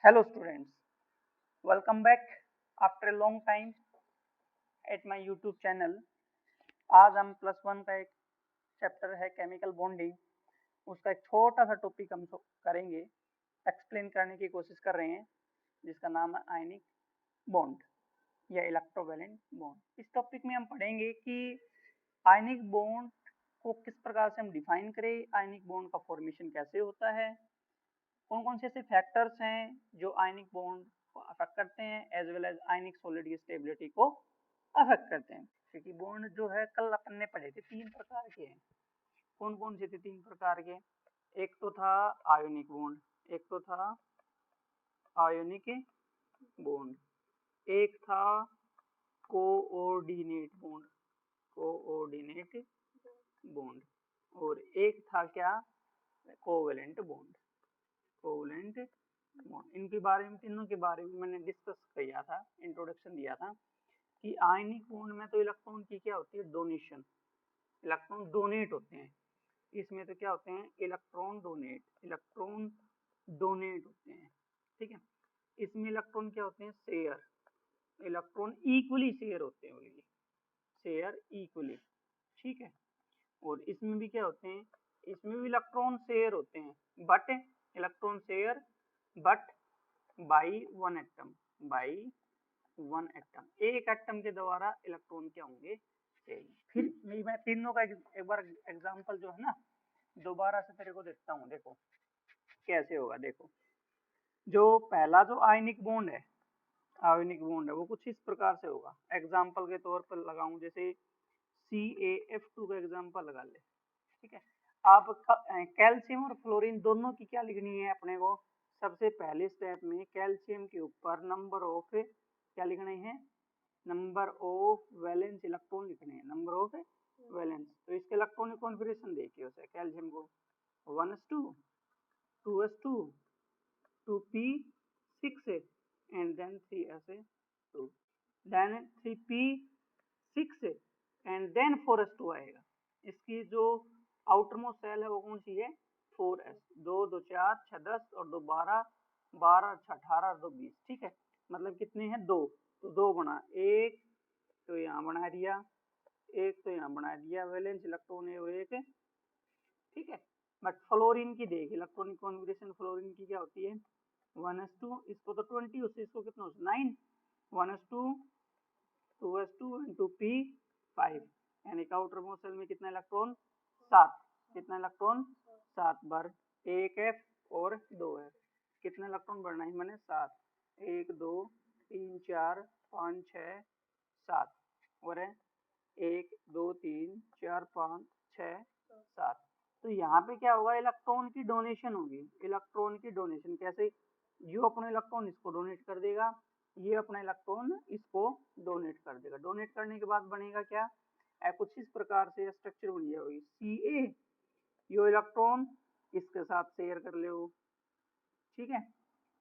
Hello students, welcome back after a long time at my YouTube channel। आज हम +1 का एक चैप्टर है केमिकल बॉन्डिंग, उसका एक छोटा सा टॉपिक हम करेंगे, एक्सप्लेन करने की कोशिश कर रहे हैं, जिसका नाम है आयनिक बॉन्ड या इलेक्ट्रोवैलेंट बॉन्ड। इस टॉपिक में हम पढ़ेंगे कि आयनिक बॉन्ड को किस प्रकार से हम डिफाइन करें, आयनिक बॉन्ड का फॉर्मेशन कैसे होता है, कौन कौन से ऐसे फैक्टर्स हैं जो आयनिक बॉन्ड को अफेक्ट करते हैं, as well as ionic solid की स्टेबिलिटी को अफेक्ट करते हैं। क्योंकि बॉन्ड जो है कल अपन ने पढ़े थे 3 प्रकार के हैं। कौन कौन से थे 3 प्रकार के? एक तो था आयोनिक बॉन्ड, एक तो था आयोनिक बॉन्ड, एक था कोऑर्डिनेट बॉन्ड, कोऑर्डिनेट बॉन्ड, और एक था क्या? Covalent bond, covalent bond. इनके बारे में, तीनों के बारे में मैंने डिस्कस किया था, इंट्रोडक्शन दिया था कि आयनिक बॉन्ड में तो इलेक्ट्रॉन की क्या होती है? डोनेशन, इलेक्ट्रॉन डोनेट होते हैं। इसमें तो क्या होते हैं? इलेक्ट्रॉन डोनेट, इलेक्ट्रॉन डोनेट होते हैं, ठीक है। इसमें इलेक्ट्रॉन क्या होते हैं? शेयर, इलेक्ट्रॉन इक्वली शेयर होते हैं, बोलिए शेयर इक्वली, ठीक है। और इसमें भी क्या होते हैं? इसमें भी इलेक्ट्रॉन शेयर होते हैं, but electron share but by one atom, by one atom, एक एटम के द्वारा इलेक्ट्रॉन क्या होंगे? चेंज। फिर मैं तीनों का एक बार एग्जांपल जो है ना दोबारा से तेरे को देता हूँ, देखो कैसे होगा। देखो, जो पहला जो आयनिक बॉन्ड है, आयनिक बॉन्ड है वो कुछ इस प्रकार से होगा। एग्जांपल के तौर पर लगाऊं, जैसे CaF2 का एग्जांपल लगा ले, ठीक है। आप कैल्शियम और फ्लोरीन दोनों की क्या लिखनी है अपने को? सबसे पहले स्टेप में कैल्शियम के ऊपर नंबर ऑफ क्या लिखने हैं? नंबर ऑफ वैलेंस इलेक्ट्रॉन लिखने हैं, नंबर ऑफ वैलेंस। तो इसके इलेक्ट्रॉनिक कॉन्फ़िगरेशन देखिए उसे, कैल्शियम को 1s2 2s2 2p6 and then 3s2, then 3p6 and then 4s2 आएगा। इसकी जो आउटर मोस्ट सेल है वो कौन सी है? 4s। 2 2 4 6 10 और 2 12, 12 6 18 और 2 20, ठीक है। मतलब कितने हैं? 2। तो 2 बना, एक तो यहाँ बना दिया, एक तो यहाँ बना दिया, वैलेंस इलेक्ट्रॉन है वो एक, ठीक है। बट फ्लोरीन की देख, इलेक्ट्रॉनिक कॉन्फ़िगरेशन फ्लोरीन की क्या होती है? 1s2, इसको तो 20, उससे इसको कितना 9, 1s2 2s2 2p5, यानी कि आउटर मोस्ट सेल में कितना इलेक्ट्रॉन? 7। कितना इलेक्ट्रॉन? 7 बार, एक एफ और 2 एफ, कितना इलेक्ट्रॉन बढ़ना है मैंने? 7। 1 2 3 4 5 6 7, और है 1 2 3 4 5 6 7। तो यहाँ पे क्या होगा? इलेक्ट्रॉन की डोनेशन होगी, इलेक्ट्रॉन की डोनेशन कैसे? जो अपना इलेक्ट्रॉन इसको डोनेट कर देगा, ये अपना इलेक्ट्रॉन इसको डोनेट कर देगा। डोनेट करने के बाद बनेगा क्या? कुछ इस प्रकार से स्ट्रक्चर बन जाएगी Ca, यो इलेक्ट्रॉन इसके साथ शेयर कर ले, ठीक है।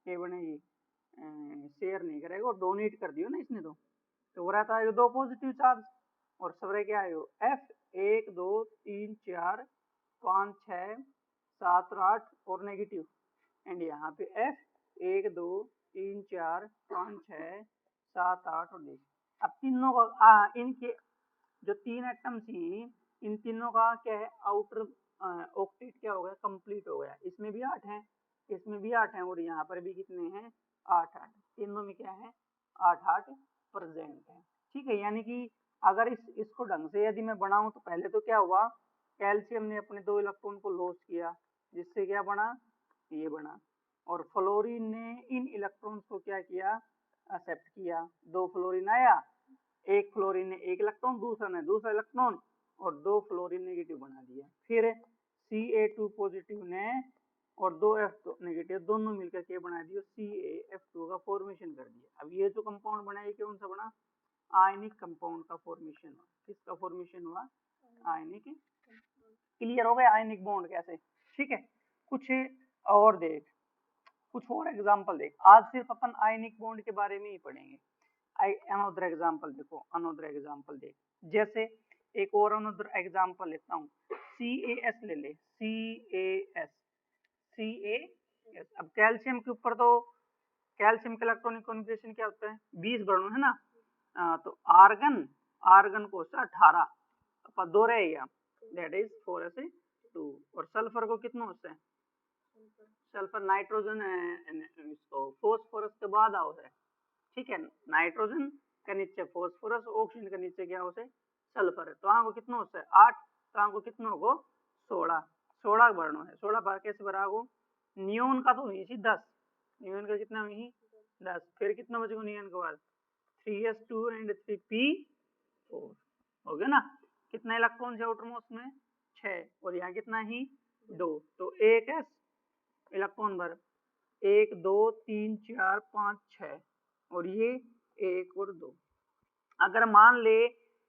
ये बनेगी, शेयर नहीं करेगा, डोनेट कर दियो ना इसने, तो हो रहा था दो पॉजिटिव चार्ज, और सवरे क्या है? F 1 2 3 4 5 6 7 8 और नेगेटिव, एंड यहाँ पे F 1 2 3 4 5 6 7 8 और देखिए अब तीनों का इनके जो 3 एटम्स थी, इन तीनों का क्या है? आउटर ऑक्टेट क्या हो गया? कंप्लीट हो गया। इसमें भी 8 हैं, इसमें भी 8 हैं, और यहाँ पर भी कितने हैं? 8 8, तीनों में क्या है? 8 8 प्रेजेंट है, ठीक है। यानी कि अगर इसको ढंग से यदि मैं बनाऊं तो पहले तो क्या हुआ? कैल्शियम ने अपने 2 इलेक्ट्रॉन को लॉस किया, जिससे क्या बना? ये बना। और फ्लोरीन ने इन इलेक्ट्रॉन्स को क्या किया? एक्सेप्ट किया। 2 फ्लोरीन आया, एक फ्लोरीन ने एक इलेक्ट्रॉन, दूसरा ने दूसरा इलेक्ट्रॉन, और 2 फ्लोरीन नेगेटिव बना दिया। फिर Ca2 पॉजिटिव ने और 2 F2 नेगेटिव दोनों मिलकर के बना दिया, CaF2 का फॉर्मेशन कर दिया। अब ये जो कंपाउंड बना ये कौन सा बना? आयनिक कंपाउंड का फॉर्मेशन हुआ। किसका फॉर्मेशन हुआ? आयनिक। क्लियर हो गया आयनिक बॉन्ड कैसे, ठीक है। कुछ और देख, कुछ और एग्जांपल देख। आज सिर्फ अपन आयनिक बॉन्ड के बारे में ही पढ़ेंगे। अनदर एग्जांपल देखो, अनदर एग्जांपल देख, जैसे एक और अनदर एग्जांपल लेता हूँ, CaS ले ले, CaS, CaS। अब कैल्शियम के ऊपर तो कैल्शियम का इलेक्ट्रॉनिक कॉन्फ़िगरेशन क्या होता है, 20 वर्णों है ना। तो आर्गन को 18 पर 2 रहेगा, दैट इज 4s2। और सल्फर को कितना होता है, सल्फर नाइट्रोजन इसको फॉस्फोरस के बाद आओ है, ठीक है। नाइट्रोजन का नीचे फॉस्फोरस, ऑक्सीजन का नीचे क्या होता है, सल्फर है। तो यहाँ को कितना होता है 8, तो यहाँ को कितना होगा 16 वर्णों है। 16 बार कैसे भरा हो, नियोन का तो हुई थी 10, नियोन का कितना हुई 10, फिर कितना बचेगा नियोन के बाद 3s2 एंड 3p4 हो गया ना। कितना इलेक्ट्रॉन है आउटरमोस्ट में 6, और यहाँ कितना ही 2, तो 1s इलेक्ट्रॉन भर 1 2 3 4 5 6, और ये 1 और 2। अगर मान ले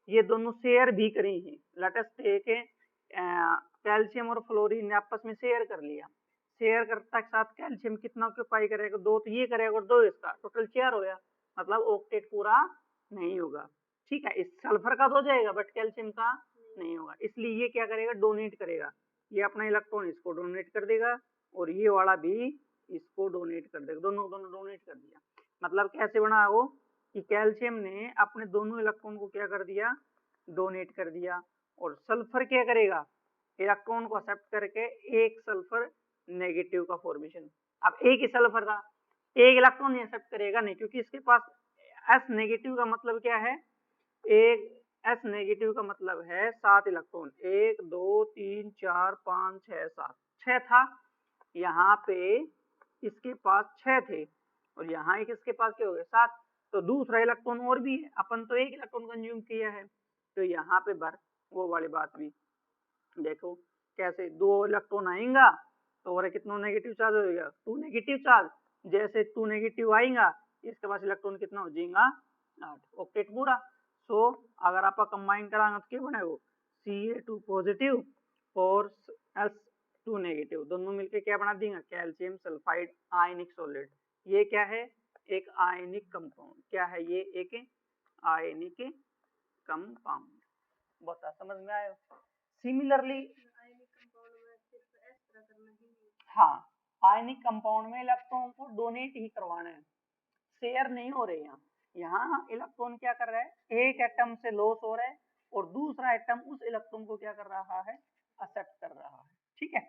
ये दोनों शेयर भी करी हैं, लेटेस्ट एक कैल्शियम और फ्लोरीन ने आपस में शेयर कर लिया, शेयर करता के साथ कैल्शियम कितना ऑक्यूपाई करेगा 2, तो ये करेगा और 2 इसका, टोटल 4 हो गया, मतलब ऑक्टेट पूरा नहीं होगा, ठीक है। इस सल्फर का तो हो जाएगा बट कैल्शियम का नहीं होगा, इसलिए ये क्या करेगा डोनेट करेगा, ये अपना इलेक्ट्रॉन इसको डोनेट कर देगा और ये वाला भी इसको डोनेट कर देगा, दोनों डोनेट कर दिया। मतलब कैसे बना वो कि कैल्शियम ने अपने दोनों इलेक्ट्रॉन को क्या कर दिया, डोनेट कर दिया, और सल्फर क्या करेगा, इलेक्ट्रॉन को एक्सेप्ट करके एक सल्फर नेगेटिव का फॉर्मेशन। अब एक ही सल्फर था, एक इलेक्ट्रॉन नहीं एक्सेप्ट करेगा नहीं, क्योंकि इसके पास एस नेगेटिव का मतलब क्या है, एक एस नेगेटिव का मतलब है 7 इलेक्ट्रॉन, 1 2 3 4 5 6 7, 6 था यहाँ पे, इसके पास 6 थे, और यहाँ एक इसके पास क्या हो गया 7, तो दूसरा इलेक्ट्रॉन और भी है, अपन तो एक इलेक्ट्रॉन कंज्यूम किया है, तो यहाँ पे भर वो वाली बात भी देखो कैसे 2 इलेक्ट्रॉन आएगा तो और कितना नेगेटिव चार्ज हो जाएगा 2 नेगेटिव चार्ज, जैसे 2 नेगेटिव आएगा इसके पास इलेक्ट्रॉन कितना हो जाएगा 8, ऑक्टेट पूरा। सो अगर आप कंबाइन कराएंगे तो क्या बनेगा Ca2 पॉजिटिव और S2 नेगेटिव, दोनों मिलके क्या बना देंगे कैल्शियम सल्फाइड आयनिक सॉलिड। ये क्या है, एक आयनिक कंपाउंड, क्या है ये, एक आयनिक कंपाउंड, बता समझ में आया। सिमिलरली हाँ, आयनिक कंपाउंड में इलेक्ट्रॉन को डोनेट ही करवाना है, शेयर नहीं हो रहे यहाँ। यहाँ इलेक्ट्रॉन क्या कर रहा है, एक एटम से लॉस हो रहा है और दूसरा एटम उस इलेक्ट्रॉन को क्या कर रहा है, एक्सेप्ट कर रहा है, ठीक है।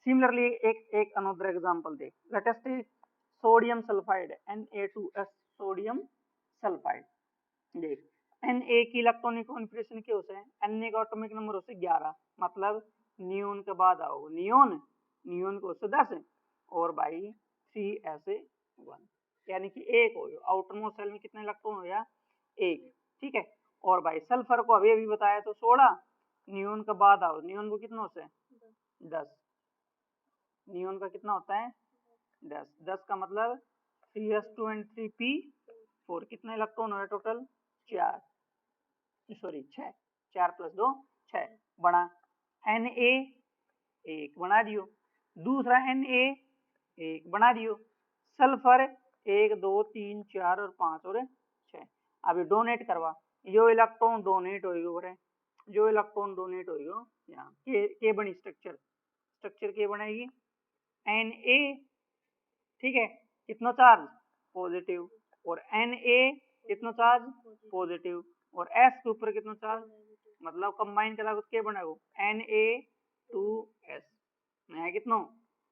सिमिलरली एक अनदर एग्जांपल देख, let us take sodium sulphide Na2S sodium sulphide. देख Na की इलेक्ट्रॉनिक कॉन्फ़िगरेशन क्या होता है, Na का एटॉमिक नंबर होता है 11, मतलब नियोन के बाद आओ नियोन को 10 और बाई 3s1, यानी कि 1 हो गया, आउटरमोस्ट शेल में कितने इलेक्ट्रॉन हो गया 1, ठीक है। और भाई सल्फर को अभी बताया तो 16, नियोन के बाद आओ, नियोन को कितना होता है 10, नियोन का कितना होता है 10 का मतलब 3s2 एंड 3p4, कितना इलेक्ट्रॉन हो रहा है टोटल 4, सॉरी 6, 4 + 2 6 बना। Na 1 बना दियो, दूसरा Na 1 बना दियो, सल्फर 1 2 3 4 और 5 और 6। अभी डोनेट करवा, जो इलेक्ट्रॉन डोनेट होगा, जो इलेक्ट्रॉन डोनेट होगा यहाँ के बनी स्ट्रक्चर के बनाएगी Na, ठीक है, कितना चार्ज पॉजिटिव, और Na कितना चार्ज पॉजिटिव, और S के ऊपर कितना चार्ज, मतलब कंबाइन करा तो क्या बनेगा Na2S, यहाँ कितना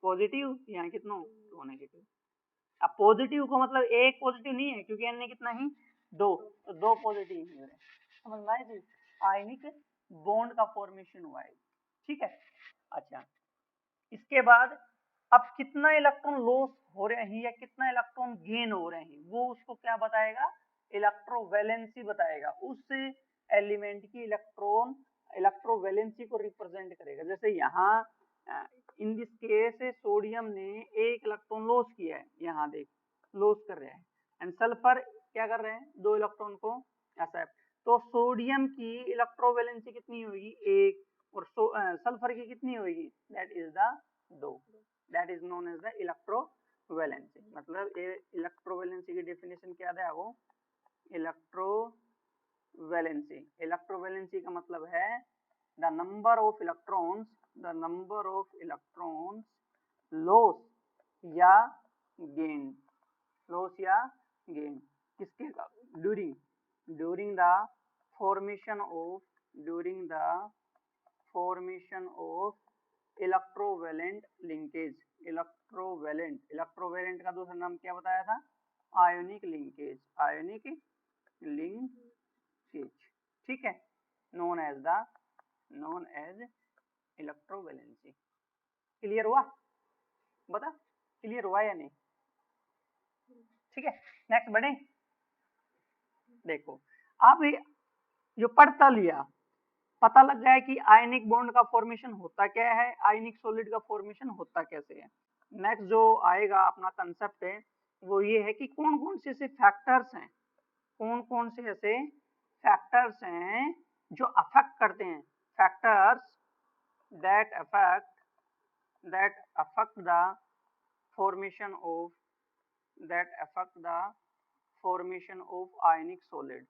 पॉजिटिव, यहाँ कितना 2 नेगेटिव। अब पॉजिटिव को मतलब एक पॉजिटिव नहीं है क्योंकि Na कितना ही 2, तो 2 पॉजिटिव ही है, समझ में आए, आयनिक बॉन्ड का फॉर्मेशन हुआ है, ठीक है। अच्छा, इसके बाद अब कितना इलेक्ट्रॉन लॉस हो रहे हैं या कितना इलेक्ट्रॉन गेन हो रहे हैं वो उसको क्या बताएगा, इलेक्ट्रोवैलेंसी बताएगा, उस एलिमेंट की इलेक्ट्रोवैलेंसी को रिप्रेजेंट करेगा। जैसे यहाँ इन दिस केस सोडियम ने 1 इलेक्ट्रॉन लॉस किया है, यहाँ देख लॉस कर रहे हैं, एंड सल्फर क्या कर रहे हैं 2 इलेक्ट्रॉन को एक्सेप्ट, तो सोडियम की इलेक्ट्रोवैलेंसी कितनी होगी 1, और सल्फर की कितनी होगी, that is the 2, that is known as the electrovalency. मतलब इलेक्ट्रोवैलेंसी की डेफिनेशन क्या है वो, इलेक्ट्रोवैलेंसी का मतलब है the number of electrons loss या गेन लॉस या गेन किसके during the formation of electrovalent linkage. Electrovalent का दूसरा नाम क्या बताया था? Ionic linkage. ठीक है, नोन एज इलेक्ट्रोवैलेंसी। क्लियर हुआ? बता क्लियर हुआ या नहीं? ठीक है, नेक्स्ट बढ़े। देखो अब जो पढ़ता लिया, पता लग गया कि आयनिक बॉन्ड का फॉर्मेशन होता क्या है, आयनिक सॉलिड का फॉर्मेशन होता कैसे है। नेक्स्ट जो आएगा अपना कंसेप्ट है वो ये है कि कौन कौन से ऐसे फैक्टर्स हैं जो अफेक्ट करते हैं, factors that affect the formation of ionic solid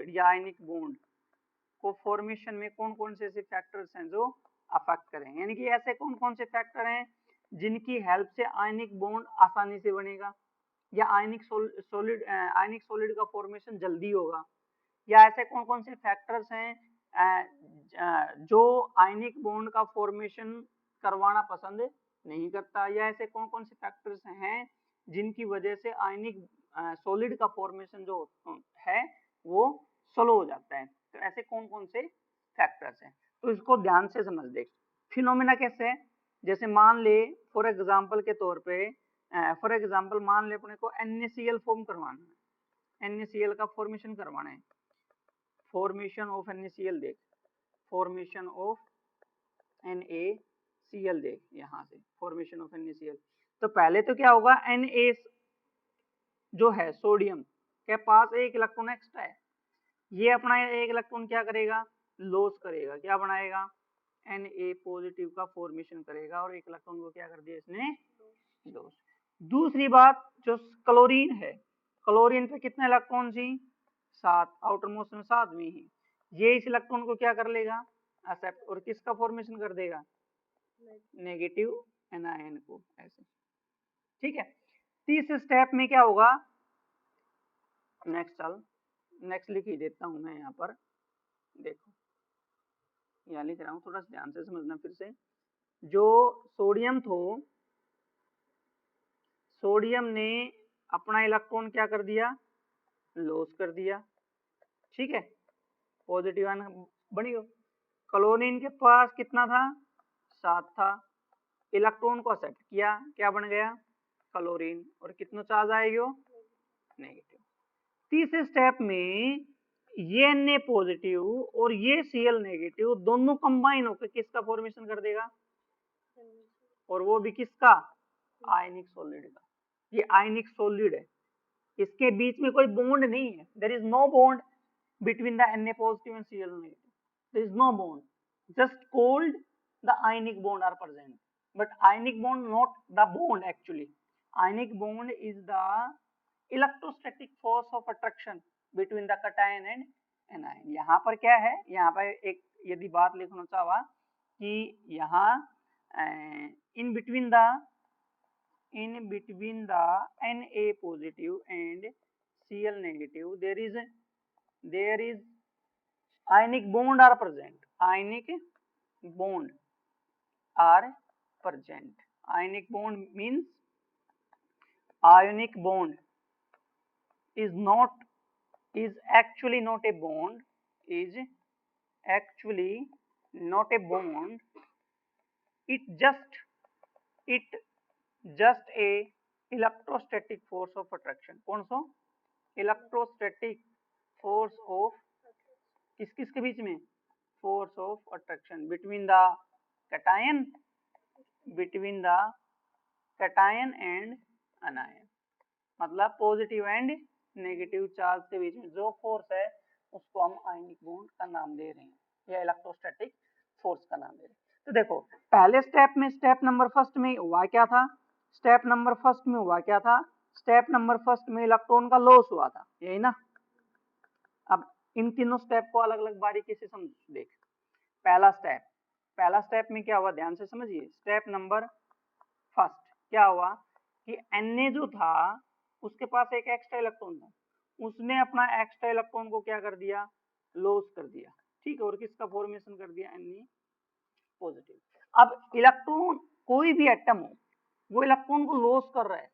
या आयनिक बॉन्ड को फॉर्मेशन में कौन कौन से ऐसे फैक्टर्स हैं जो अफेक्ट करें, यानी कि ऐसे कौन कौन से फैक्टर हैं जिनकी हेल्प से आयनिक बॉन्ड आसानी से बनेगा, या आयनिक सॉलिड का फॉर्मेशन जल्दी होगा, या ऐसे कौन कौन से फैक्टर्स हैं जो आयनिक बॉन्ड का फॉर्मेशन करवाना पसंद नहीं करता, या ऐसे कौन कौन से फैक्टर्स हैं जिनकी वजह से आयनिक सॉलिड का फॉर्मेशन जो है वो स्लो हो जाता है। तो ऐसे कौन कौन से फैक्टर्स हैं, तो इसको ध्यान से समझ देख। फिनोमेना कैसे है, जैसे मान ले फॉर एग्जांपल के तौर पे मान ले अपने को NaCl फॉर्म करवाना है, NaCl का फॉर्मेशन करवाना है। फॉर्मेशन ऑफ NaCl देख, फॉर्मेशन ऑफ NaCl देख, यहाँ से फॉर्मेशन ऑफ NaCl। तो पहले तो क्या होगा, Na जो है सोडियम के पास एक इलेक्ट्रॉन एक्स्ट्रा है, ये अपना एक इलेक्ट्रॉन क्या करेगा, लॉस करेगा, क्या बनाएगा, Na पॉजिटिव का फॉर्मेशन करेगा और एक इलेक्ट्रॉन को क्या कर दिया इसने, लॉस। दूसरी बात जो क्लोरीन है, क्लोरीन पे कितने इलेक्ट्रॉन थी, 7, आउटर मोस्ट में 7 में ही, ये इस इलेक्ट्रॉन को क्या कर लेगा, एक्सेप्ट, और किसका फॉर्मेशन कर देगा, नेगेटिव एनायन को, ऐसे। ठीक है, तीसरे स्टेप में क्या होगा, नेक्स्ट लिख ही देता हूं मैं यहाँ पर, देखो यहाँ लिख रहा हूँ, थोड़ा ध्यान से समझना फिर से। जो सोडियम ने अपना इलेक्ट्रॉन क्या कर दिया, लॉस कर दिया, ठीक है, पॉजिटिव आयन बनी हो। क्लोरीन के पास कितना था, 7 था, इलेक्ट्रॉन को एक्सेप्ट किया, क्या बन गया, क्लोरीन, और कितना चार्ज आएगा, नेगेटिव। तीसरे स्टेप में ये Na पॉजिटिव और ये Cl नेगेटिव दोनों कंबाइन होकर किसका फॉर्मेशन कर देगा, और वो भी किसका, आयनिक सॉलिड का। ये आयनिक सॉलिड है, इसके बीच में कोई बॉन्ड नहीं है, there is no bond between the Na positive and Cl negative, there is no bond, just called the ionic bond are present, but ionic bond not the bond actually. Ionic bond is the electrostatic force of attraction between the cation and anion। यहाँ पर क्या है, यहाँ पर एक यदि बात लिखना चाहा कि यहाँ in between the Na positive and Cl negative there is ionic bond are present, ionic bond are present। ionic bond means ionic bond is actually not a bond, it just a electrostatic force of attraction। कौन सा, electrostatic force of, किस किस के बीच में, force of attraction between the cation and अनायन, मतलब positive and negative charge के बीच में जो फोर्स है उसको हम आयनिक बॉन्ड का नाम दे रहे हैं, या इलेक्ट्रोस्टैटिक फोर्स का नाम दे रहे हैं। तो देखो पहले स्टेप में, स्टेप नंबर फर्स्ट में हुआ क्या था, स्टेप नंबर फर्स्ट में इलेक्ट्रॉन का लॉस हुआ था, यही ना। अब इन तीनों स्टेप को अलग अलग बारीकी से समझ देख। पहला स्टेप में क्या हुआ, ध्यान से समझिए, स्टेप नंबर फर्स्ट, क्या हुआ कि Na जो था उसके पास एक एक्स्ट्रा इलेक्ट्रॉन था, उसने अपना एक्स्ट्रा इलेक्ट्रॉन को क्या कर दिया, लॉस कर दिया, ठीक है, और किसका फॉर्मेशन कर दिया, Na पॉजिटिव। अब इलेक्ट्रॉन कोई भी एटम हो वो इलेक्ट्रॉन को लॉस कर रहा है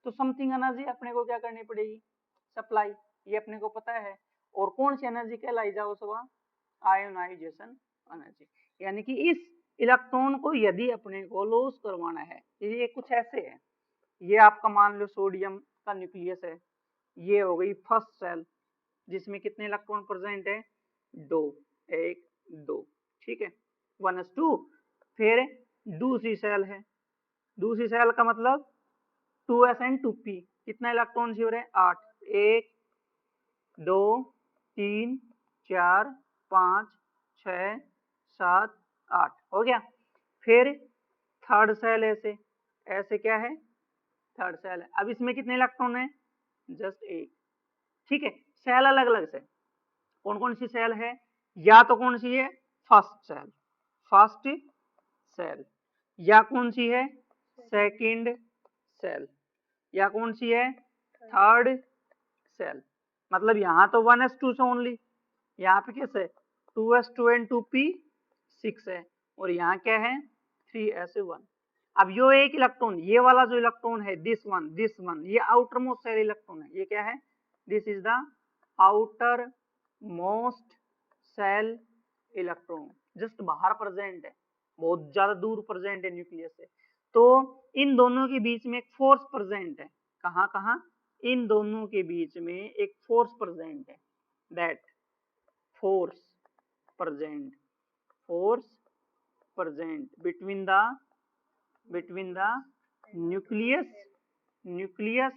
तो समथिंग एनर्जी अपने को क्या करनी पड़ेगी, सप्लाई, ये अपने को पता है। और कौन सी एनर्जी कहलाई जाओ सुबह, आयोनाइजेशन एनर्जी। यानी कि इस इलेक्ट्रॉन को यदि अपने को लॉस करवाना है, ये कुछ ऐसे है, ये आपका मान लो सोडियम का न्यूक्लियस है, ये हो गई फर्स्ट सेल जिसमें कितने इलेक्ट्रॉन प्रेजेंट है, 2, 1 2, ठीक है, 1s2। फिर दूसरी सेल है, दूसरी सेल का मतलब 2s2p, कितना इलेक्ट्रॉन शेयर है, 8, 1 2 3 4 5 6 7 8 हो गया। फिर थर्ड सेल ऐसे, ऐसे क्या है, थर्ड सेल है। अब इसमें कितने इलेक्ट्रॉन है, जस्ट एक, ठीक है। सेल अलग अलग से, कौन कौन सी सेल है, या तो कौन सी है, फर्स्ट सेल, फर्स्ट सेल, या कौन सी है, सेकंड सेल, या कौन सी है, थर्ड सेल। मतलब यहाँ तो 1s2 से ओनली, यहाँ पे कैसे 2s2 एंड 2p6 है, और यहाँ क्या है 3s1। अब यो एक इलेक्ट्रॉन, ये वाला जो इलेक्ट्रॉन है, दिस वन, ये आउटर मोस्ट सेल इलेक्ट्रॉन है, ये क्या है, this is the outer most shell electron, just बाहर प्रेजेंट है, बहुत ज्यादा दूर प्रेजेंट है न्यूक्लियस से। तो इन दोनों के बीच में एक फोर्स प्रेजेंट है, कहाँ कहाँ, इन दोनों के बीच में एक फोर्स प्रेजेंट है, that force present between the nucleus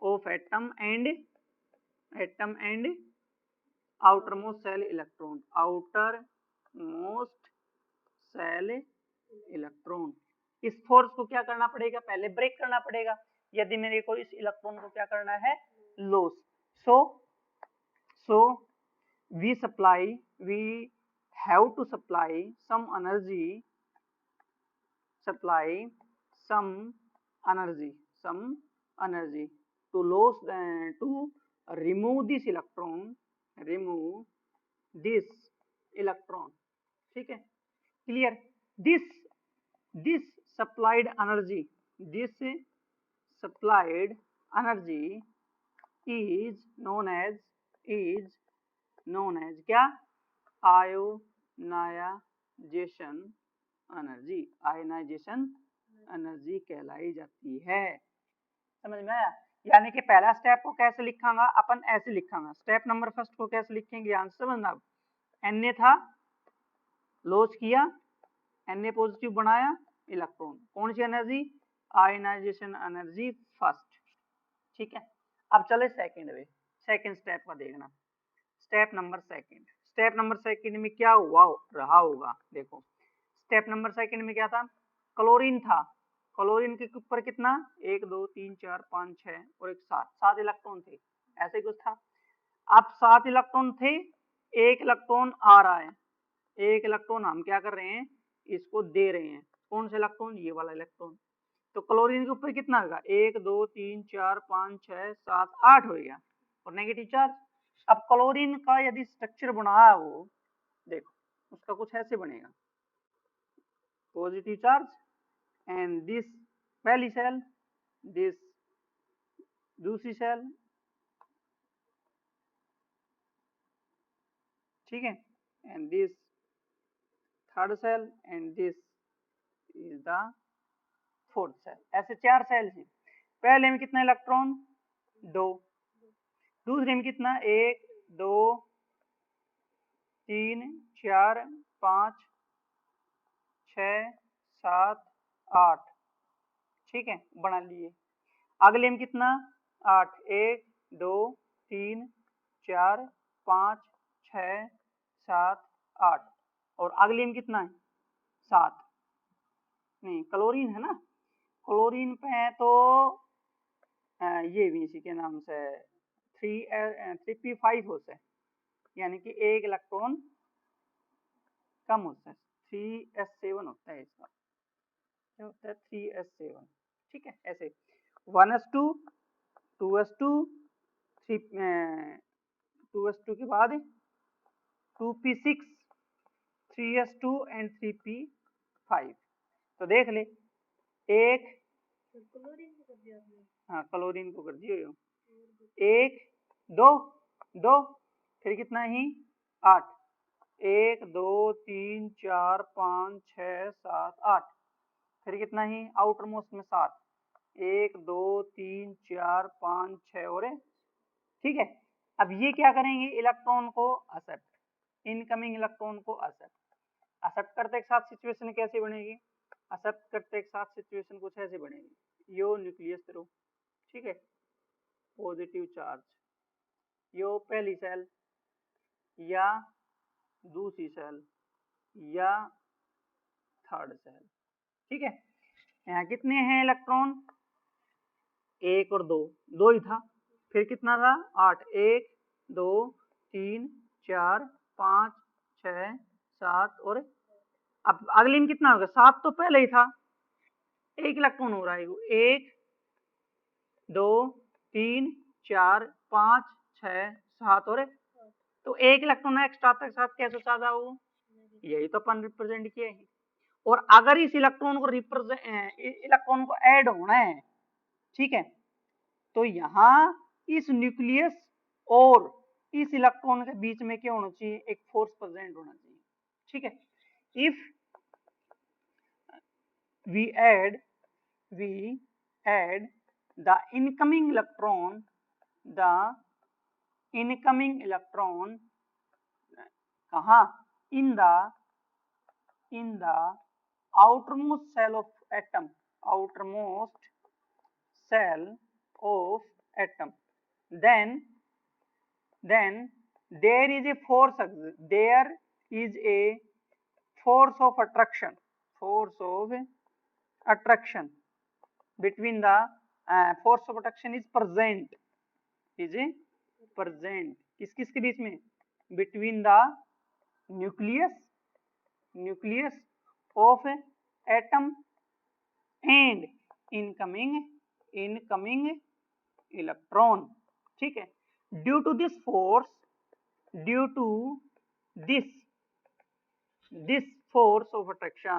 of atom and outermost cell electron। इस फोर्स को क्या करना पड़ेगा, पहले ब्रेक करना पड़ेगा, यदि मेरे को इस इलेक्ट्रॉन को क्या करना है, loss. so we have to supply some energy to lose to remove this electron, ठीक है, clear. this supplied energy is known as क्या, आयोनाइजेशन एनर्जी कहलाई जाती है। समझ में आया। यानी कि पहला स्टेप को कैसे लिखांगा, अपन ऐसे लिखांगा, स्टेप नंबर फर्स्ट को कैसे लिखेंगे, आंसर समझना। Na था, लॉस किया, Na पॉजिटिव बनाया, इलेक्ट्रॉन, कौन सी एनर्जी, आयोनाइजेशन एनर्जी फर्स्ट, ठीक है। अब चले सेकंड स्टेप का देखना, स्टेप नंबर सेकंड में क्या हुआ रहा होगा, देखो स्टेप नंबर सेकंड में क्या था, क्लोरीन था, क्लोरीन के ऊपर कितना, 1 2 3 4 5 6 और एक 7 इलेक्ट्रॉन थे, ऐसे कुछ था। अब 7 इलेक्ट्रॉन थे, एक इलेक्ट्रॉन आ रहा है, एक इलेक्ट्रॉन हम क्या कर रहे हैं, इसको दे रहे हैं, कौन सा इलेक्ट्रॉन, ये वाला इलेक्ट्रॉन। तो क्लोरीन के ऊपर कितना होगा, 1 2 3 4 5 6 7 8 हो गया, और नेगेटिव चार्ज। अब क्लोरीन का यदि स्ट्रक्चर बनाया हो, देखो उसका कुछ ऐसे बनेगा, पॉजिटिव चार्ज एंड दिस पहली सेल, दिस दूसरी सेल, ठीक है, and this third cell and this is the fourth cell. ऐसे 4 सेल हैं। पहले में कितना इलेक्ट्रॉन, 2, दूसरे में कितना, 1 2 3 4 5 6 7 8, ठीक है, बना लिए। अगले में कितना, 8, 1 2 3 4 5 6 7 8, और अगले में कितना है, 7, नहीं क्लोरीन है ना, क्लोरीन पे है तो ये भी इसी के नाम से 3p5 होता है, यानी कि एक इलेक्ट्रॉन कम होता है, 3s7 होता है, इसका क्या होता है, 3s7, ठीक है, ऐसे 1s2 2s2 2s2 के बाद 2p6 3s2 एंड 3p5। तो देख ले एक, हाँ क्लोरीन को कर दिए, एक दो दो, फिर कितना ही 8, 1 2 3 4 5 6 7 8, फिर कितना ही आउटर मोस्ट में 7, 1 2 3 4 5 6 और, ठीक है। अब ये क्या करेंगे, इलेक्ट्रॉन को एक्सेप्ट, इनकमिंग इलेक्ट्रॉन को एक्सेप्ट करते एक साथ सिचुएशन कैसे बनेगी, एक्सेप्ट करते एक साथ सिचुएशन कुछ ऐसे बनेगी, यो न्यूक्लियस थ्रू, ठीक है, पॉजिटिव चार्ज, यो पहली सेल या दूसरी सेल या थर्ड सेल, ठीक है। यहाँ कितने हैं इलेक्ट्रॉन, एक और दो, दो ही था, फिर कितना था 8, 1 2 3 4 5 6 7 और, अब अगले में कितना होगा, 7 तो पहले ही था, एक इलेक्ट्रॉन हो रहा है, 1 2 3 4 5 6 7 और, तो एक इलेक्ट्रॉन एक्स्ट्रा तक साथ कैसे साधा हो, यही तो अपन रिप्रेजेंट किए हैं। और अगर इस इलेक्ट्रॉन को इलेक्ट्रॉन को ऐड होना है, ठीक है, तो यहाँ इस न्यूक्लियस और इस इलेक्ट्रॉन के बीच में क्या होना चाहिए, एक फोर्स प्रेजेंट होना चाहिए, ठीक है। If we add the incoming electron कहाँ, in the outermost cell of atom, then there is a force of attraction between the force of attraction is present किस किस के बीच में, between the nucleus of atom and incoming electron, ठीक है। due to this force of attraction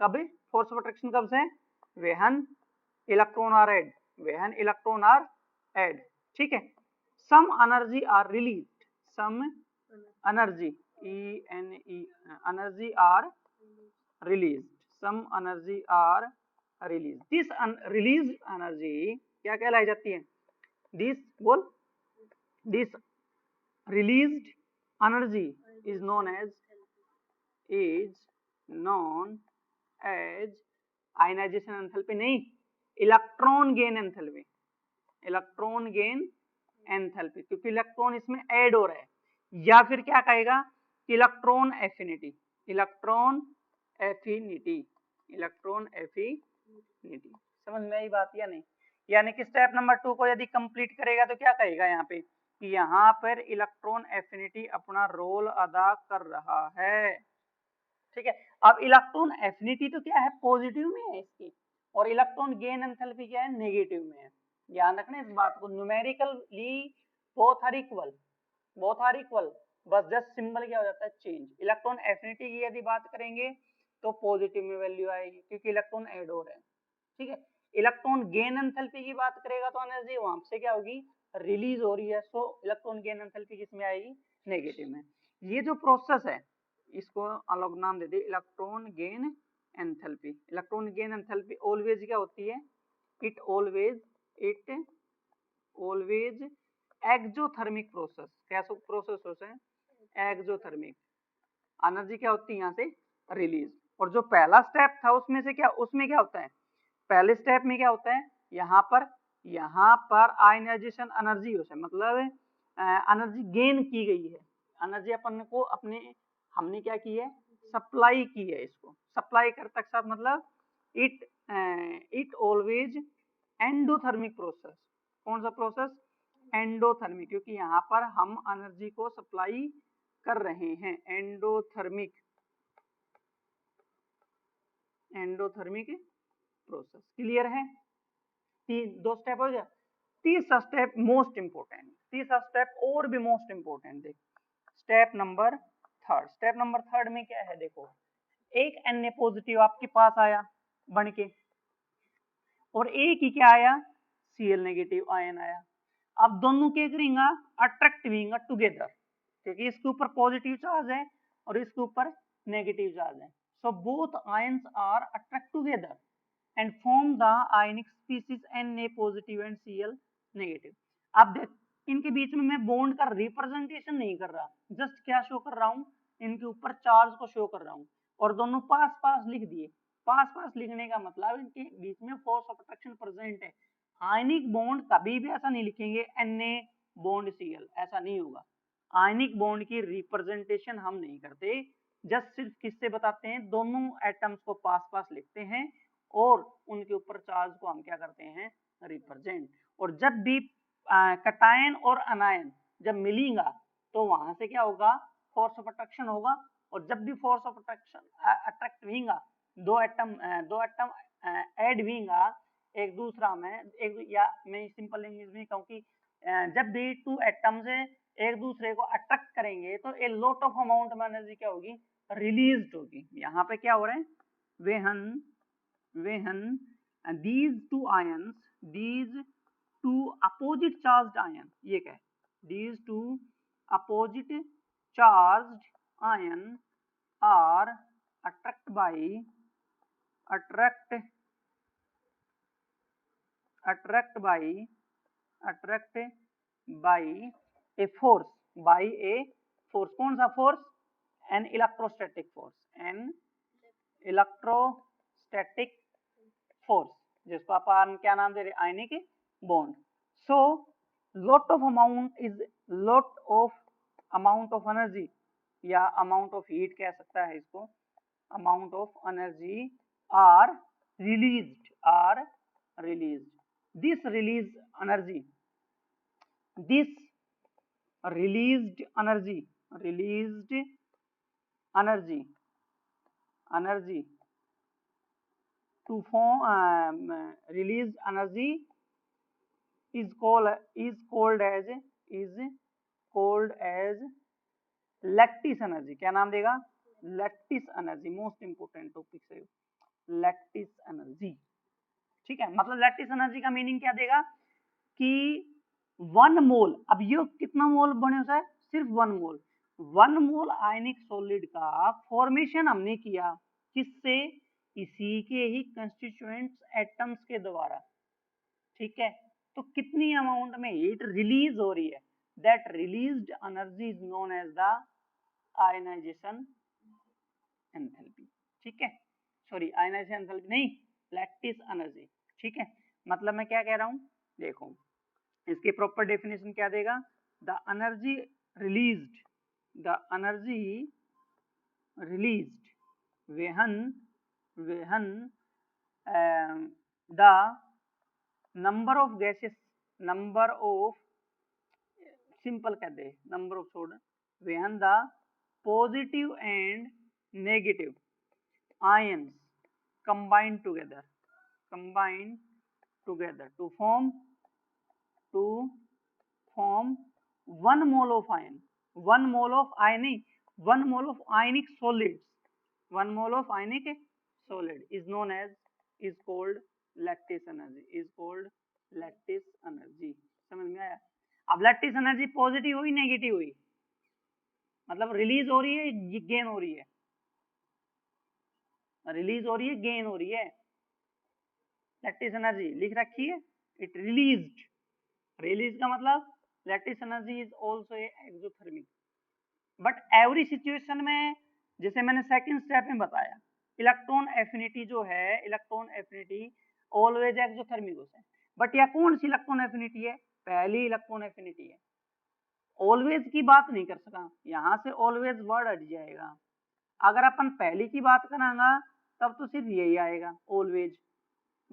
कब, force of attraction कब से, when electron are add, ठीक है। some energy are released, energy are released, this released energy क्या कहलाई जाती है, this released energy is known as ionization enthalpy, नहीं, इलेक्ट्रॉन गेन एंथैल्पी, क्योंकि इलेक्ट्रॉन इसमें ऐड हो रहा है, या फिर क्या कहेगा, इलेक्ट्रॉन एफिनिटी, समझ में आई बात या नहीं। यानी कि स्टेप नंबर 2 को यदि कंप्लीट करेगा तो क्या कहेगा यहाँ पे, कि यहाँ पर इलेक्ट्रॉन एफिनिटी अपना रोल अदा कर रहा है, ठीक है। अब इलेक्ट्रॉन एफिनिटी तो क्या है, पॉजिटिव में है इसकी, और इलेक्ट्रॉन गेन एंथैल्पी क्या है, नेगेटिव में है। ध्यान रखना इस बात को, न्यूमेरिकली बोथ आर इक्वल, बस जस्ट सिंबल क्या हो जाता है, चेंज। इलेक्ट्रॉन एफिनिटी की यदि बात करेंगे तो पॉजिटिव में वैल्यू आएगी, क्योंकि इलेक्ट्रॉन ऐड हो रहे हैं, ठीक है। इलेक्ट्रॉन गेन एंथैल्पी की बात करेगा तो एनर्जी वहां से क्या होगी, रिलीज हो रही है, सो इलेक्ट्रॉन गेन एंथैल्पी किसमें आएगी, नेगेटिव में। ये जो प्रोसेस है इसको अलग नाम दे दे, इलेक्ट्रॉन गेन एंथैल्पी ऑलवेज क्या होती है, इट ऑलवेज एक्सोथर्मिक प्रोसेस, कैसा प्रोसेस होता है, एक्सोथर्मिक, एनर्जी क्या होती है यहाँ से रिलीज। और जो पहला स्टेप था उसमें क्या होता है, पहले स्टेप में क्या होता है, यहाँ पर आयनाइजेशन एनर्जी होता है, मतलब एनर्जी गेन की गई है, एनर्जी अपन को हमने क्या की है, सप्लाई की है, इसको सप्लाई कर तक साथ, मतलब इट ऑलवेज एंडोथर्मिक प्रोसेस, कौन सा प्रोसेस, एंडोथर्मिक, क्योंकि यहाँ पर हम एनर्जी को सप्लाई कर रहे हैं, एंडोथर्मिक एंडोथर्मिक प्रोसेस। क्लियर है? दो स्टेप हो गया। तीसरा स्टेप मोस्ट इंपोर्टेंट, तीसरा स्टेप और भी मोस्ट इंपोर्टेंट, देख step number third. Step number third में क्या है, देखो एक Na पॉजिटिव आपके पास आया बन के, और एक ही क्या आया, Cl नेगेटिव आयन आया। अब दोनों क्या करेंगे, अट्रैक्ट होंगे टुगेदर, क्योंकि इसके ऊपर पॉजिटिव चार्ज है और इसके ऊपर नेगेटिव चार्ज है। So both ions are attract together and form the ionic species Na positive and Cl negative। अब देख इनके बीच में मैं बॉन्ड का रिप्रेजेंटेशन नहीं कर रहा, जस्ट क्या शो कर रहा हूं, इनके ऊपर चार्ज को शो कर रहा हूं, और दोनों पास पास लिख दिए। पास पास लिखने का मतलब इनके बीच में फोर्स ऑफ अट्रैक्शन प्रेजेंट है। आयनिक बॉन्ड कभी भी ऐसा नहीं लिखेंगे Na बॉन्ड Cl, ऐसा नहीं होगा। आयनिक बॉन्ड की रिप्रेजेंटेशन हम नहीं करते, जस्ट सिर्फ किससे बताते हैं, दोनों एटम्स को पास पास लिखते हैं और उनके ऊपर चार्ज को हम क्या करते हैं, रिप्रेजेंट। और जब भी कटायन और अनायन जब मिलेगा तो वहां से क्या होगा, फोर्स ऑफ अट्रैक्शन होगा, और जब भी फोर्स ऑफ अट्रैक्शन अट्रैक्ट होगा, दो एटम ऐड होगा एक दूसरा में, एक या मैं सिंपल इंग्लिश में कहूँ कि जब भी टू एटम्स एक दूसरे को अट्रैक्ट करेंगे तो ए लॉट ऑफ अमाउंट में एनर्जी क्या होगी, रिलीज होगी। यहाँ पे क्या हो रहा है, when these two ions, these two opposite charged ions, ये क्या है, these two opposite charged ions are attracted by a force, कौन सा force, an electrostatic force, an electrostatic force, जिसको अपन क्या नाम दे रहे, ionic bond. So lot of amount of energy या अमाउंट ऑफ हीट कह सकता है इसको, amount of energy are released. This released energy to form released energy is called as lattice energy. क्या नाम देगा, lattice energy. Most important topic है lattice energy, ठीक है। मतलब लैटिस एनर्जी का मीनिंग क्या देगा कि 1 मोल, अब ये कितना मोल बने होता है, सिर्फ 1 मोल आयनिक सॉलिड का फॉर्मेशन हमने किया, किससे, इसी के ही कंस्टिट्यूएंट्स एटम्स के द्वारा, ठीक है। तो कितनी अमाउंट में हीट रिलीज हो रही है, that released energy is known as the ionization enthalpy, ठीक है। सॉरी आयनाइजेशन एंथैल्पी नहीं, लैटिस एनर्जी, ठीक है। मतलब मैं क्या कह रहा हूं, देखो इसकी प्रॉपर डेफिनेशन क्या देगा, the energy released when the number of gases, simple कह दे, नंबर ऑफ छोड़, when the positive and negative ions combine together to form 1 mole of ion, 1 mole of ionic solids, 1 mole of ionic solid is called lattice energy. समझ में आया? अब lattice energy positive हुई negative हुई, मतलब release हो रही है गेन हो रही है, गेन हो रही है। लैटिस एनर्जी लिख रखी है, इट रिलीज का मतलब lattice energy is also exothermic. But every situation में, जैसे मैंने सेकंड स्टेप में बताया, इलेक्ट्रॉन एफिनिटी जो है, इलेक्ट्रॉन एफिनिटी ऑलवेज एक्सोथर्मिक होता है। बट यह कौन सी इलेक्ट्रॉन एफिनिटी है, पहली इलेक्ट्रॉन एफिनिटी है। ऑलवेज की बात नहीं कर सका, यहां से ऑलवेज वर्ड हट जाएगा। अगर अपन पहली की बात करांगा तब तो सिर्फ यही आएगा always.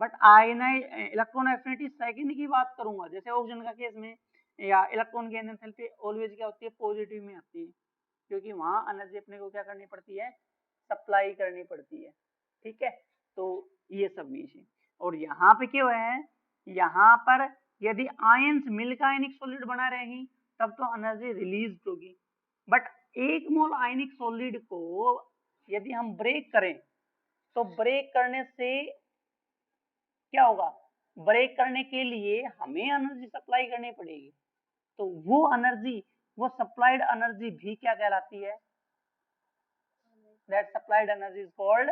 But electron affinity second की बात करूंगा, जैसे ऑक्सीजन का केस में, या इलेक्ट्रॉन गेन एंथैल्पी ऑलवेज क्या होती है, पॉजिटिव में आती है, क्योंकि वहां एनर्जी अपने को क्या करनी पड़ती है, सप्लाई करनी पड़ती है, ठीक है। तो ये सब नीचे। और यहाँ पे क्या है, यहाँ पर यदि आयंस मिलकर आयनिक सॉलिड बना रहे हैं तब तो एनर्जी रिलीज होगी, बट 1 मोल आयनिक सॉलिड को यदि हम ब्रेक करें तो ब्रेक करने से क्या होगा, ब्रेक करने के लिए हमें एनर्जी सप्लाई करनी पड़ेगी, तो वो एनर्जी, वो सप्लाइड एनर्जी भी क्या कहलाती है, that supplied energy is called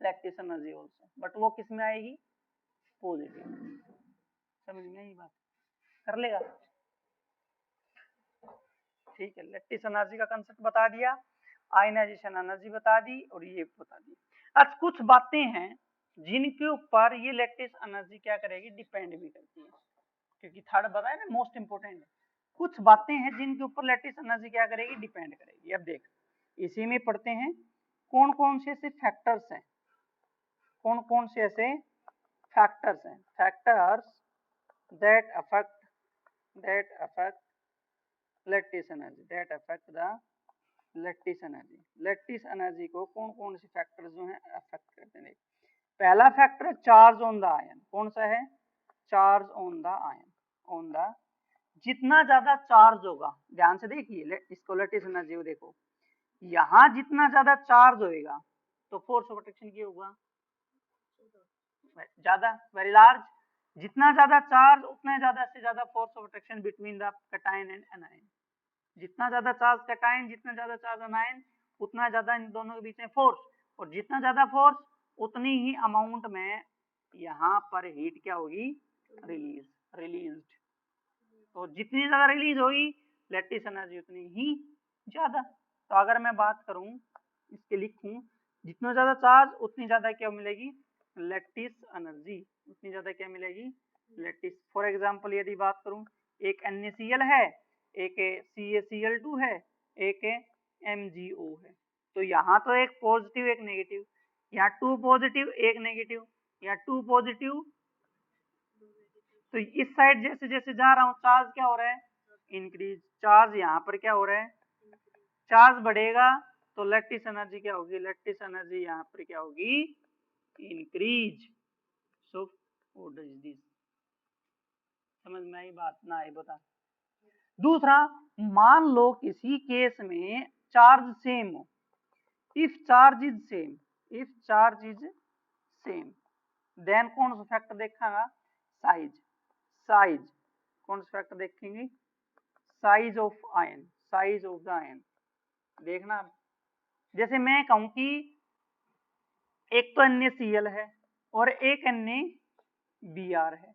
lattice energy also, but वो किस में आएगी, पॉजिटिव। समझ में आई बात, कर लेगा, ठीक है। लैटिस एनर्जी का कंसेप्ट बता दिया, आयनाइजेशन एनर्जी बता दी और ये बता दी। आज कुछ बातें हैं जिनके ऊपर ये लैटिस एनर्जी क्या करेगी, डिपेंड भी करती है, क्योंकि थर्ड बताया ना मोस्ट इंपोर्टेंट है। कुछ बातें हैं जिनके ऊपर लैटिस एनर्जी क्या करेगी, डिपेंड करेगी। अब देख इसी में पढ़ते हैं कौन कौन से ऐसे फैक्टर्स हैं, कौन कौन से ऐसे फैक्टर्स हैं, factors that affect lattice energy, that affect the lattice energy. Lattice energy को कौन कौन से फैक्टर्स जो हैं अफेक्ट करते हैं। पहला factor charge on the ion, कौन सा है, charge on the ion, on the, जितना ज्यादा चार्ज होगा, ध्यान से देखिए इसको लैटिस एनर्जी को देखो, यहां जितना ज्यादा चार्ज होएगा तो फोर्स ऑफ अट्रैक्शन क्या होगा, ज्यादा, वेरी लार्ज। जितना ज्यादा चार्ज उतना ज्यादा से ज्यादा force of attraction between the cation and anion. जितना ज्यादा चार्ज कैटायन, जितना ज्यादा चार्ज एनायन, उतना ज्यादा इन दोनों के बीच में फोर्स, और जितना ज्यादा फोर्स उतनी ही अमाउंट में यहाँ पर हीट क्या होगी, रिलीज्ड। तो जितनी ज्यादा रिलीज होगी लैटिस एनर्जी उतनी ही ज्यादा। तो अगर मैं बात करूं, इसके लिखूं, जितना ज्यादा चार्ज उतनी ज्यादा क्या मिलेगी, लैटिस एनर्जी, उतनी ज्यादा क्या मिलेगी, लैटिस। फॉर एग्जांपल यदि बात करूं, एक NaCl है, एक CaCl2 है, एक MgO है, तो यहाँ तो एक पॉजिटिव एक नेगेटिव, यहाँ 2 पॉजिटिव 1 नेगेटिव, यहाँ 2 पॉजिटिव, तो इस साइड जैसे जैसे जा रहा हूँ चार्ज क्या हो रहा है, इंक्रीज। चार्ज यहाँ पर क्या हो रहा है, चार्ज बढ़ेगा तो लैटिस एनर्जी क्या होगी, लैटिस एनर्जी यहाँ पर क्या होगी, increase. So what is this, समझ में आई बात ना आई बता। दूसरा, मान लो किसी केस में चार्ज सेम हो, if charge is same, if charge is same, then कौन सा फैक्टर देखेगा, साइज, साइज, कौन सा फैक्टर देखेंगे, size of ion, size of the ion. देखना, जैसे मैं कहूं कि एक तो NaCl है और एक NaBr है,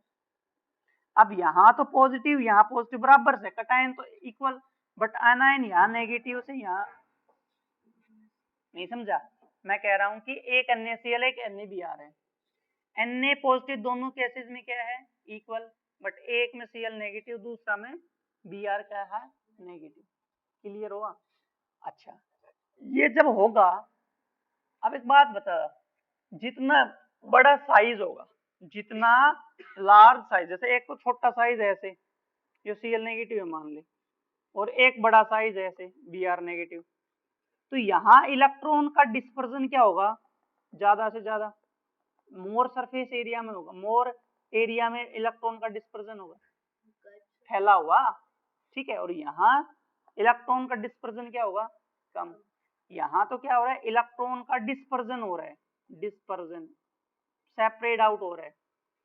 अब यहाँ तो पॉजिटिव यहाँ पॉजिटिव बराबर से, कैटायन तो इक्वल, बट एनायन यहाँ नेगेटिव से यहाँ, नहीं समझा, मैं कह रहा हूं कि एक NaCl एक NaBr है, Na पॉजिटिव दोनों केसेस में क्या है, इक्वल, बट एक में Cl नेगेटिव दूसरा में Br क्या है, नेगेटिव। क्लियर हुआ, अच्छा ये जब होगा, अब एक बात बता, जितना बड़ा साइज होगा, जितना लार्ज साइज, जैसे एक तो छोटा साइज है ऐसे जो Cl नेगेटिव है मान ले, और एक बड़ा साइज है ऐसे Br नेगेटिव, तो यहाँ इलेक्ट्रॉन का डिस्पर्जन क्या होगा, ज्यादा से ज्यादा, मोर सरफेस एरिया में होगा, मोर एरिया में इलेक्ट्रॉन का डिस्पर्जन होगा, फैला हुआ, ठीक है। और यहाँ इलेक्ट्रॉन का डिस्पर्जन क्या होगा, कम। यहाँ तो क्या हो रहा है, इलेक्ट्रॉन का डिस्पर्जन हो रहा है, डिस्पर्जन, सेपरेट आउट हो रहा है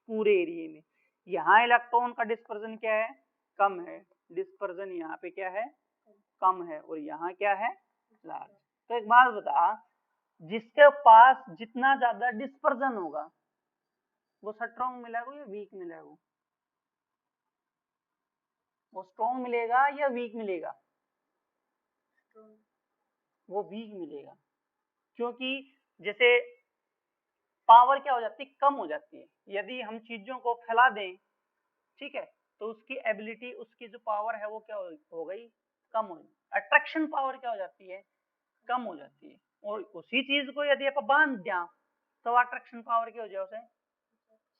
पूरे एरिया में। यहाँ इलेक्ट्रॉन का डिस्पर्जन क्या है, कम है, डिस्पर्जन यहाँ पे क्या है, कम है, और यहाँ क्या है, लार्ज। तो एक बात बता, जिसके पास जितना ज्यादा डिस्पर्जन होगा वो स्ट्रॉन्ग मिलेगा या वीक मिलेगा, वो स्ट्रॉन्ग मिलेगा या वीक मिलेगा, वो वीक मिलेगा, क्योंकि जैसे पावर क्या हो जाती है, कम हो जाती है। यदि हम चीजों को फैला दें, ठीक है, तो उसकी एबिलिटी, उसकी जो पावर है वो क्या हो गई, कम हो गई। अट्रैक्शन पावर क्या हो जाती है, कम हो जाती है। और उसी चीज को यदि आप बांध दिया तो अट्रैक्शन पावर क्या हो जाए, उसे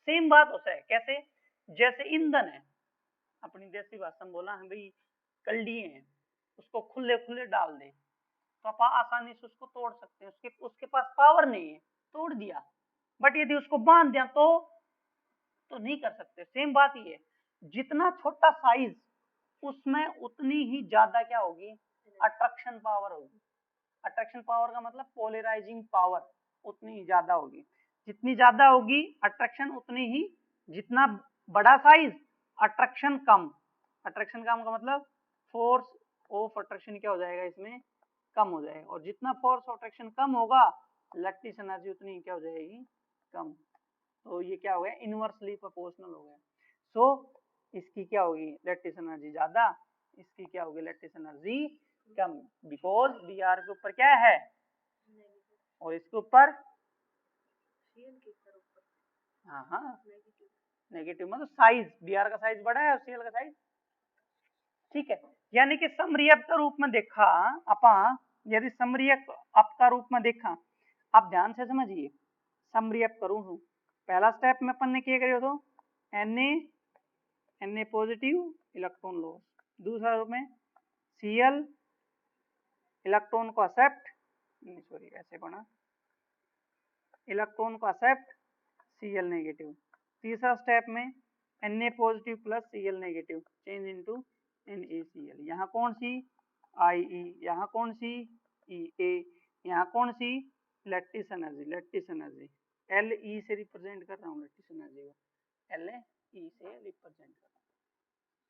सेम बात होता है। कैसे, जैसे ईंधन है, अपनी देसी भाषा में बोला है भाई, कलडिये हैं, उसको खुले खुले डाल दे तो आप आसानी से उसको तोड़ सकते हैं, उसके पास पावर नहीं है, तोड़ दिया, बट यदि उसको बांध दिया तो नहीं कर सकते। सेम बात ही है, जितना छोटा साइज उसमें उतनी ही ज्यादा क्या होगी, अट्रैक्शन पावर होगी। अट्रैक्शन पावर का मतलब पोलराइजिंग पावर उतनी ही ज्यादा होगी। जितनी ज्यादा होगी अट्रैक्शन उतनी ही, जितना बड़ा साइज अट्रैक्शन कम। अट्रैक्शन कम का मतलब फोर्स ऑफ अट्रैक्शन क्या हो जाएगा इसमें, कम हो जाएगा। और जितना फोर्स ऑफ अट्रैक्शन कम होगा लैटिस एनर्जी उतनी क्या हो जाएगी, कम। तो ये क्या हो गया, इनवर्सली प्रोपोर्शनल हो गया। सो इसकी क्या होगी, लैटिस एनर्जी ज्यादा, इसकी क्या होगी, लैटिस एनर्जी कम, बिकॉज बी आर के ऊपर क्या है और इसके ऊपर, हाँ हाँ नेगेटिव, मतलब साइज, बी आर का साइज बड़ा है और सी एल का साइज, ठीक है। यानी कि समरियक का रूप में देखा अपा, यदि समरियक अप का रूप में देखा, आप ध्यान से समझिए, समरियक करूं हूं, पहला स्टेप में अपन ने क्या करियो तो Na पॉजिटिव इलेक्ट्रॉन लॉस, दूसरा रूप में Cl इलेक्ट्रॉन को एक्सेप्ट, सॉरी ऐसे बना, इलेक्ट्रॉन को एक्सेप्ट Cl नेगेटिव, तीसरा स्टेप में Na positive plus Cl negative change into NaCl। यहाँ कौन सी IE, यहाँ कौन सी EA, यहाँ कौन सी lattice energy, lattice energy Le से रिप्रेजेंट कर रहा हूँ लैटिस एनर्जी को, Le से रिप्रेजेंट कर रहा हूँ,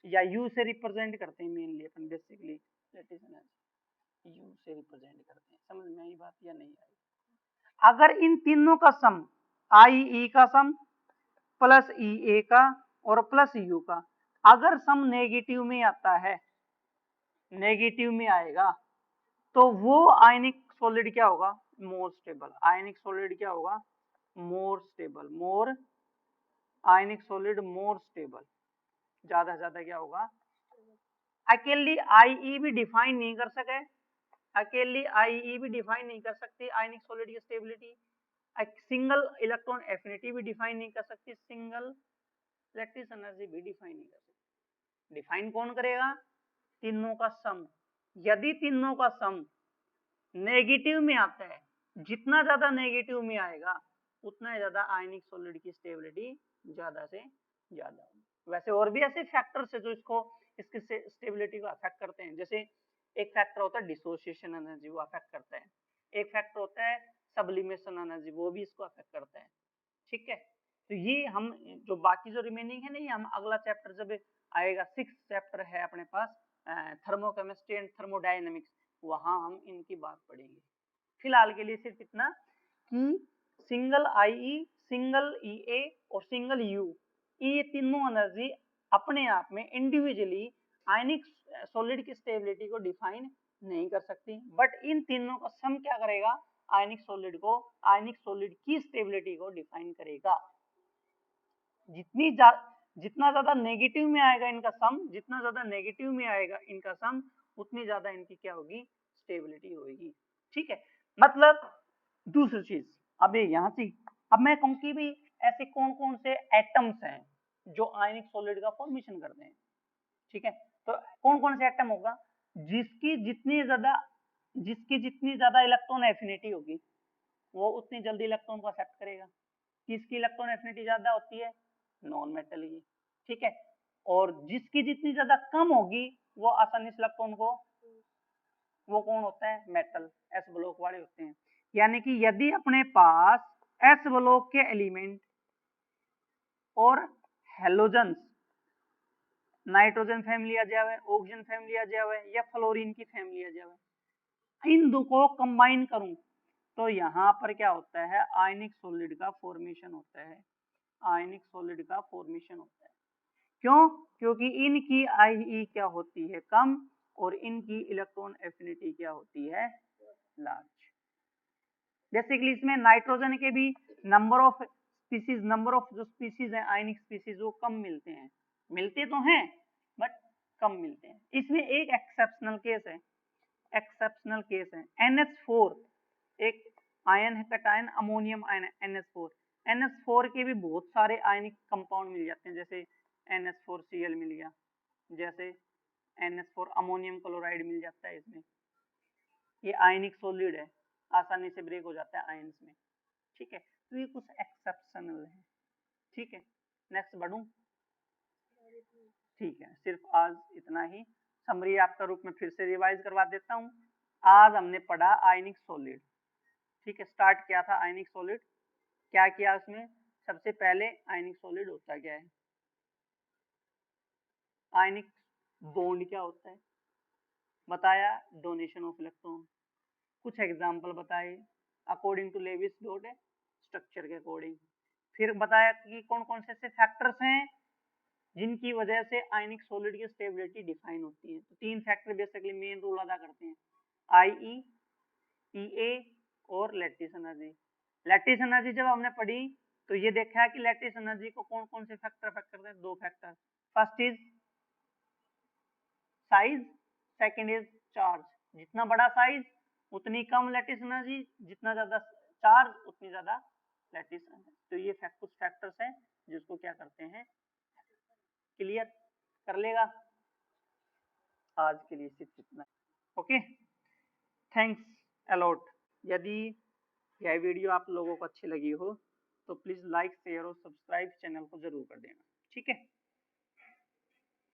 या U से रिप्रेजेंट करते हैं मेनली अपन बेसिकली लैटिस एनर्जी U से रिप्रेजेंट करते हैं। समझ में आई बात या नहीं आई? अगर इन तीनों का सम IE का सम प्लस EA का और प्लस U का अगर सम नेगेटिव में आता है, नेगेटिव में आएगा तो वो आयनिक सॉलिड क्या होगा, मोर स्टेबल। आयनिक सॉलिड क्या होगा, मोर स्टेबल, मोर आयनिक सॉलिड मोर स्टेबल, ज्यादा से ज्यादा क्या होगा। अकेली IE भी डिफाइन नहीं कर सके, अकेली IE भी डिफाइन नहीं कर सकती आयनिक सॉलिड की स्टेबिलिटी, सिंगल इलेक्ट्रॉन एफिनिटी भी डिफाइन नहीं कर सकती, सिंगल लैटिस एनर्जी भी डिफाइन नहीं कर सकती। डिफाइन कौन करेगा, तीनों का सम। यदि तीनों का सम नेगेटिव में आता है, जितना ज्यादा नेगेटिव में आएगा उतना ज्यादा आयनिक सॉलिड की स्टेबिलिटी ज्यादा से ज्यादा होगी। वैसे और भी ऐसे फैक्टर्स है जो इसको, इसकी स्टेबिलिटी को अफेक्ट करते हैं, जैसे एक फैक्टर होता है डिसोसिएशन एनर्जी, वो अफेक्ट करता है। एक फैक्टर होता है सब्लिमेशन एनर्जी, वो भी इसको अफेक्ट करता है, ठीक है। तो ये हम जो बाकी जो रिमेनिंग है ना, ये हम अगला चैप्टर जब आएगा, 6th चैप्टर है अपने पास थर्मोकेमिस्ट्री एंड थर्मोडायनेमिक्स, वहां हम इनकी बात पढ़ेंगे। फिलहाल के लिए सिर्फ इतना कि सिंगल IE, सिंगल EA और सिंगल U, ये तीनों एनर्जी अपने आप में इंडिविजुअली आयनिक सॉलिड की स्टेबिलिटी को डिफाइन नहीं कर सकती, बट इन तीनों का सम क्या करेगा, आयनिक सॉलिड को, आयनिक सॉलिड की स्टेबिलिटी को डिफाइन करेगा। जितना ज्यादा नेगेटिव में आएगा इनका सम, जितना ज्यादा नेगेटिव में आएगा इनका सम, उतनी ज्यादा इनकी क्या होगी, स्टेबिलिटी होगी, ठीक है। मतलब दूसरी चीज, अब ये यहाँ से अब मैं कहूँ कि भी ऐसे कौन कौन से एटम्स हैं जो आयनिक सॉलिड का फॉर्मेशन करते हैं, ठीक है। तो कौन कौन से एटम होगा, जिसकी जितनी ज्यादा इलेक्ट्रॉन एफिनिटी होगी वो उतनी जल्दी इलेक्ट्रॉन को एक्सेप्ट करेगा। किसकी इलेक्ट्रॉन एफिनिटी ज्यादा होती है, नॉन मेटल की, ठीक है। और जिसकी जितनी ज्यादा कम होगी वो आसानी से इलेक्ट्रॉन को, वो कौन होता है, मेटल, एस ब्लॉक वाले होते हैं। यानी कि यदि अपने पास एस ब्लॉक के एलिमेंट और हेलोजन, नाइट्रोजन फैमिली आ जावे, ऑक्सीजन फैमिली आ जावे या फ्लोरीन की फैमिली आ जावे, इन दो को कंबाइन करूं तो यहाँ पर क्या होता है, आयनिक सॉलिड का फॉर्मेशन होता है, आयनिक सॉलिड का फॉर्मेशन होता है। क्यों, क्योंकि इनकी IE क्या होती है, कम, और इनकी इलेक्ट्रॉन एफिनिटी क्या होती है, लार्ज। बेसिकली इसमें नाइट्रोजन के भी number of species, number of जो स्पीसीज है आयनिक स्पीसीज, वो कम मिलते हैं, मिलते तो हैं बट कम मिलते हैं। इसमें एक एक्सेप्शनल केस है, एक्सेप्शनल केस है NH4, एक आयन है cation ammonium ion NH4, NH4 के भी बहुत सारे आयनिक कंपाउंड मिल जाते हैं, जैसे NH4Cl मिल गया, जैसे NH4 अमोनियम क्लोराइड मिल जाता है इसमें, ये आयनिक सॉलिड है, आसानी से ब्रेक हो जाता है आयन्स में, ठीक है, तो ये कुछ एक्सेप्शनल है। ठीक है, नेक्स्ट बढ़ूं? ठीक है, सिर्फ आज इतना ही। समरी आपका रूप में फिर से रिवाइज करवा देता हूँ। आज हमने पढ़ा आयनिक सॉलिड। ठीक है, स्टार्ट किया था आयनिक सॉलिड। क्या किया उसमें? सबसे पहले आयनिक सॉलिड होता क्या है, आयनिक बॉन्ड क्या होता है बताया, डोनेशन ऑफ इलेक्ट्रॉन। कुछ एग्जांपल बताए according to Lewis dot structure के अकॉर्डिंग। फिर बताया कि कौन कौन से ऐसे फैक्टर्स हैं जिनकी वजह से आयनिक सॉलिड की स्टेबिलिटी डिफाइन होती है। तो 3 फैक्टर बेसिकली मेन रोल अदा करते हैं, आई ई ए और लैटिस एनर्जी। लैटिस एनर्जी जब हमने पढ़ी तो ये देखा है कि लैटिस एनर्जी को कौन कौन से फैक्टर अफेक्ट करते हैं, 2 factor. First is size, second is charge. जितना बड़ा साइज उतनी कम लैटिस एनर्जी, जितना ज्यादा चार्ज उतनी ज्यादा लैटिस एनर्जी। तो ये कुछ फैक्टर्स हैं जिसको क्या करते हैं, क्लियर कर लेगा। आज के लिए सिर्फ इतना। Okay, thanks a lot. यदि यह वीडियो आप लोगों को अच्छी लगी हो तो प्लीज लाइक शेयर और सब्सक्राइब चैनल को जरूर कर देना। ठीक है।